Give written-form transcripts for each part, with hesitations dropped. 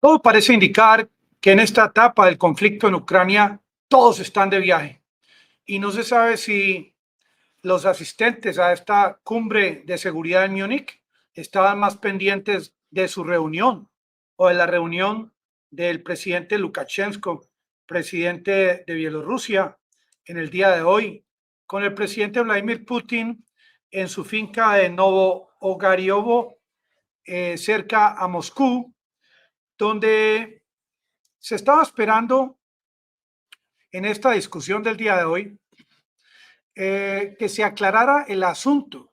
Todo parece indicar que en esta etapa del conflicto en Ucrania todos están de viaje y no se sabe si los asistentes a esta cumbre de seguridad en Múnich estaban más pendientes de su reunión o de la reunión del presidente Lukashenko, presidente de Bielorrusia, en el día de hoy, con el presidente Vladimir Putin en su finca de Novo-Ogariovo, cerca a Moscú, donde se estaba esperando en esta discusión del día de hoy que se aclarara el asunto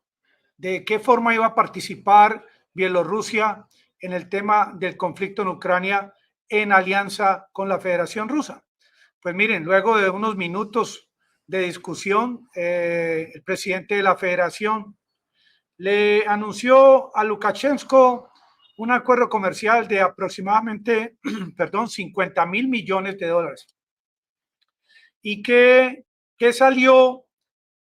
de qué forma iba a participar Bielorrusia en el tema del conflicto en Ucrania en alianza con la Federación Rusa. Pues miren, luego de unos minutos de discusión, el presidente de la Federación le anunció a Lukashenko un acuerdo comercial de aproximadamente, perdón, 50.000 millones de dólares. ¿Y qué salió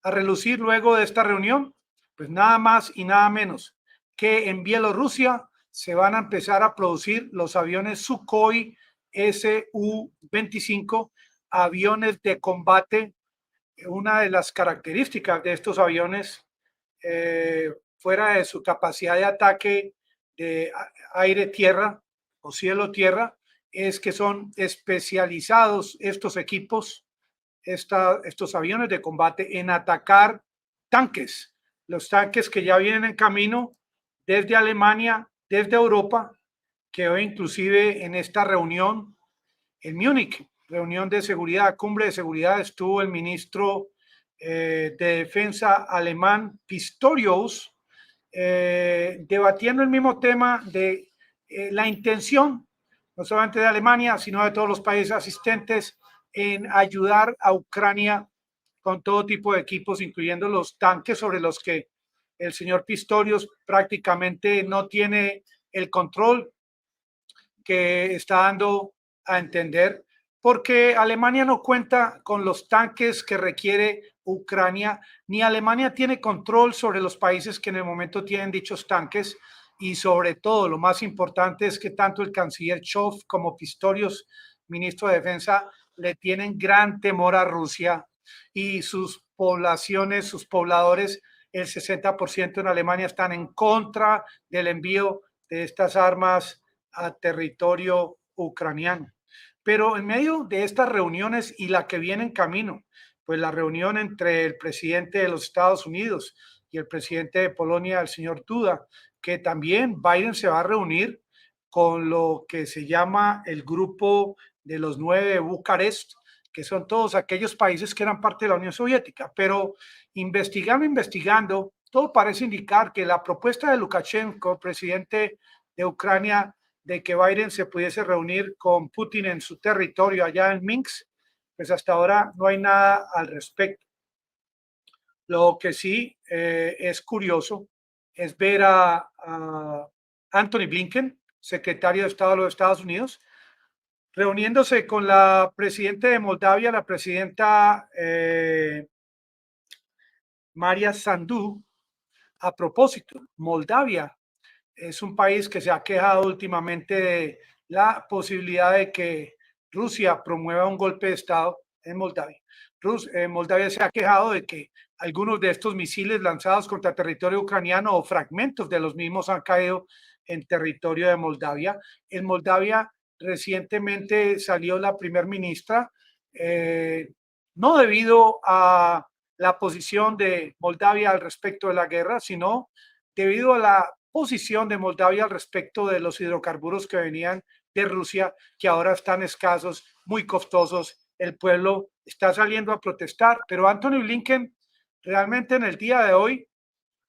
a relucir luego de esta reunión? Pues nada más y nada menos que en Bielorrusia se van a empezar a producir los aviones Sukhoi Su-25, aviones de combate. Una de las características de estos aviones, fuera de su capacidad de ataque de aire-tierra o cielo-tierra, es que son especializados estos equipos, estos aviones de combate, en atacar tanques, los tanques que ya vienen en camino desde Alemania, desde Europa, que hoy inclusive en esta reunión en Múnich, reunión de seguridad, cumbre de seguridad, estuvo el ministro de Defensa alemán Pistorius, debatiendo el mismo tema de la intención, no solamente de Alemania, sino de todos los países asistentes, en ayudar a Ucrania con todo tipo de equipos, incluyendo los tanques sobre los que el señor Pistorius prácticamente no tiene el control que está dando a entender, porque Alemania no cuenta con los tanques que requiere Ucrania, ni Alemania tiene control sobre los países que en el momento tienen dichos tanques, y sobre todo lo más importante es que tanto el canciller Scholz como Pistorius, ministro de Defensa, le tienen gran temor a Rusia y sus poblaciones, sus pobladores, el 60% en Alemania están en contra del envío de estas armas a territorio ucraniano. Pero en medio de estas reuniones y la que viene en camino, pues la reunión entre el presidente de los Estados Unidos y el presidente de Polonia, el señor Duda, que también Biden se va a reunir con lo que se llama el grupo de los 9 de Bucarest, que son todos aquellos países que eran parte de la Unión Soviética. Pero investigando, todo parece indicar que la propuesta de Lukashenko, presidente de Ucrania, de que Biden se pudiese reunir con Putin en su territorio allá en Minsk, pues hasta ahora no hay nada al respecto. Lo que sí es curioso es ver a Anthony Blinken, secretario de Estado de los Estados Unidos, reuniéndose con la presidenta de Moldavia, la presidenta Maria Sandu. A propósito, Moldavia es un país que se ha quejado últimamente de la posibilidad de que Rusia promueva un golpe de Estado en Moldavia. Moldavia se ha quejado de que algunos de estos misiles lanzados contra territorio ucraniano o fragmentos de los mismos han caído en territorio de Moldavia. En Moldavia recientemente salió la primer ministra, no debido a la posición de Moldavia al respecto de la guerra, sino debido a la posición de Moldavia al respecto de los hidrocarburos que venían de Rusia, que ahora están escasos, muy costosos. El pueblo está saliendo a protestar, pero Anthony Blinken realmente en el día de hoy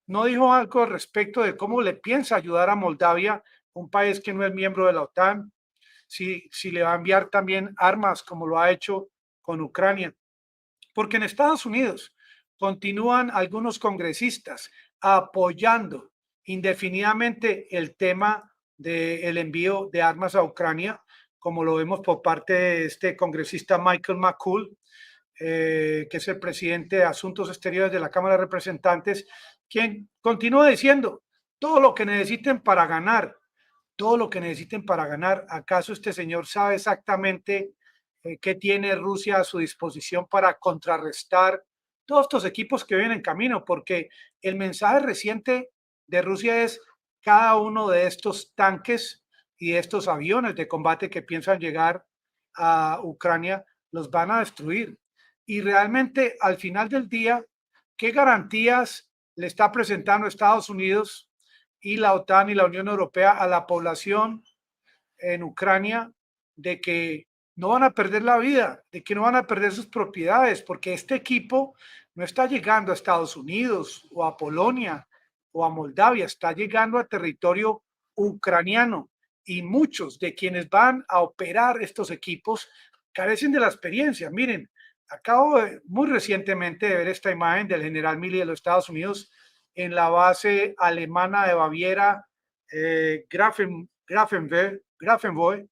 no dijo algo al respecto de cómo le piensa ayudar a Moldavia, un país que no es miembro de la OTAN, si le va a enviar también armas como lo ha hecho con Ucrania. Porque en Estados Unidos continúan algunos congresistas apoyando indefinidamente el tema del envío de armas a Ucrania, como lo vemos por parte de este congresista Michael McCaul, que es el presidente de Asuntos Exteriores de la Cámara de Representantes, quien continúa diciendo todo lo que necesiten para ganar todo lo que necesiten para ganar. ¿Acaso este señor sabe exactamente qué tiene Rusia a su disposición para contrarrestar todos estos equipos que vienen en camino? Porque el mensaje reciente de Rusia es: cada uno de estos tanques y de estos aviones de combate que piensan llegar a Ucrania los van a destruir. Y realmente, al final del día, ¿qué garantías le está presentando Estados Unidos y la OTAN y la Unión Europea a la población en Ucrania de que no van a perder la vida, de que no van a perder sus propiedades? Porque este equipo no está llegando a Estados Unidos o a Polonia o a Moldavia, está llegando a territorio ucraniano, y muchos de quienes van a operar estos equipos carecen de la experiencia. Miren, acabo muy recientemente de ver esta imagen del general Milley de los Estados Unidos en la base alemana de Baviera, Grafenwohl,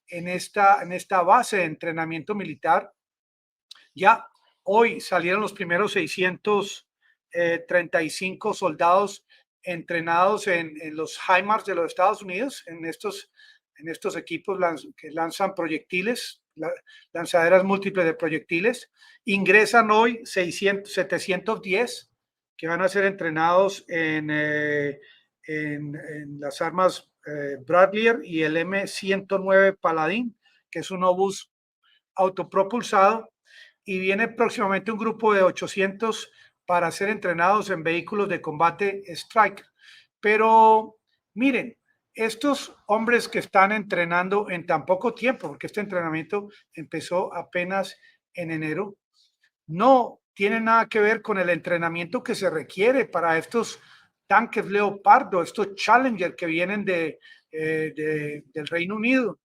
en esta base de entrenamiento militar. Ya hoy salieron los primeros 635 soldados entrenados en los HIMARS de los Estados Unidos, en estos equipos que lanzan proyectiles, lanzaderas múltiples de proyectiles. Ingresan hoy 710 que van a ser entrenados en las armas Bradley y el M109 Paladin, que es un obús autopropulsado, y viene próximamente un grupo de 800 para ser entrenados en vehículos de combate Strike. Pero miren, estos hombres que están entrenando en tan poco tiempo, porque este entrenamiento empezó apenas en enero, no tienen nada que ver con el entrenamiento que se requiere para estos tanques Leopardo, estos Challenger que vienen del Reino Unido,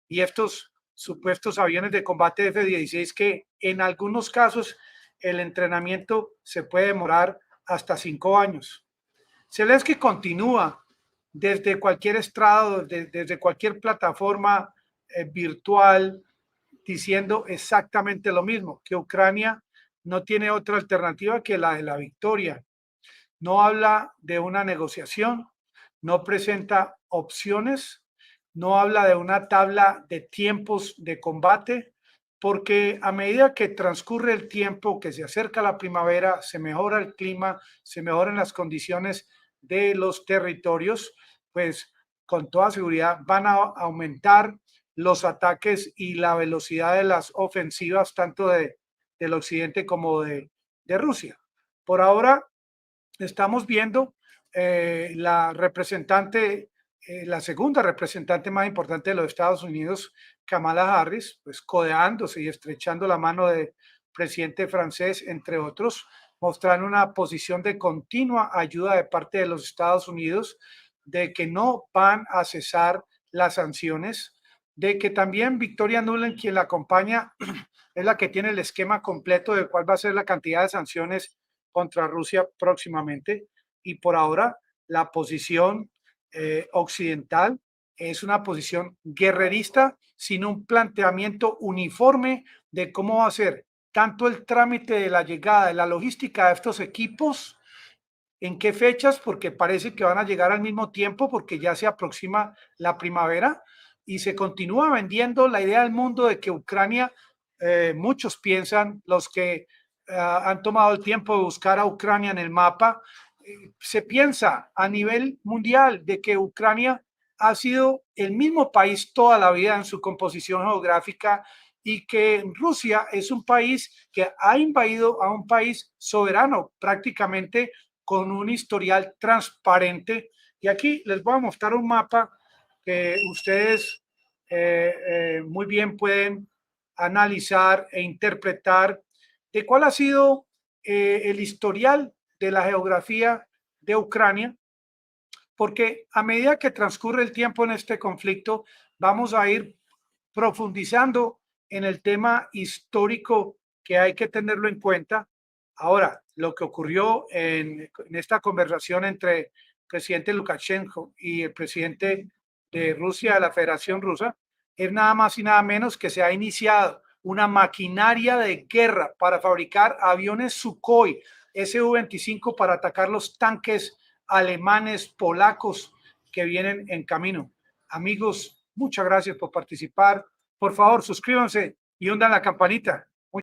y estos supuestos aviones de combate F-16, que en algunos casos el entrenamiento se puede demorar hasta 5 años. Zelensky continúa desde cualquier estrado, desde cualquier plataforma virtual, diciendo exactamente lo mismo, que Ucrania no tiene otra alternativa que la de la victoria. No habla de una negociación, no presenta opciones, no habla de una tabla de tiempos de combate, porque a medida que transcurre el tiempo, que se acerca la primavera, se mejora el clima, se mejoran las condiciones de los territorios, pues con toda seguridad van a aumentar los ataques y la velocidad de las ofensivas, tanto del occidente como de Rusia. Por ahora, estamos viendo la representante, la segunda representante más importante de los Estados Unidos, Kamala Harris, pues codeándose y estrechando la mano del presidente francés, entre otros, mostrando una posición de continua ayuda de parte de los Estados Unidos, de que no van a cesar las sanciones, de que también Victoria Nuland, quien la acompaña, es la que tiene el esquema completo de cuál va a ser la cantidad de sanciones contra Rusia próximamente. Y por ahora la posición occidental es una posición guerrerista, sin un planteamiento uniforme de cómo va a ser tanto el trámite de la llegada, de la logística de estos equipos, en qué fechas, porque parece que van a llegar al mismo tiempo, porque ya se aproxima la primavera y se continúa vendiendo la idea del mundo de que Ucrania, muchos piensan, los que han tomado el tiempo de buscar a Ucrania en el mapa, se piensa a nivel mundial de que Ucrania ha sido el mismo país toda la vida en su composición geográfica, y que Rusia es un país que ha invadido a un país soberano prácticamente, con un historial transparente. Y aquí les voy a mostrar un mapa que ustedes muy bien pueden analizar e interpretar de cuál ha sido el historial de la geografía de Ucrania, porque a medida que transcurre el tiempo en este conflicto, vamos a ir profundizando en el tema histórico, que hay que tenerlo en cuenta. Ahora, lo que ocurrió en esta conversación entre el presidente Lukashenko y el presidente de Rusia, de la Federación Rusa, es nada más y nada menos que se ha iniciado una maquinaria de guerra para fabricar aviones Sukhoi Su-25 para atacar los tanques alemanes, polacos que vienen en camino. Amigos, muchas gracias por participar. Por favor, suscríbanse y hundan la campanita.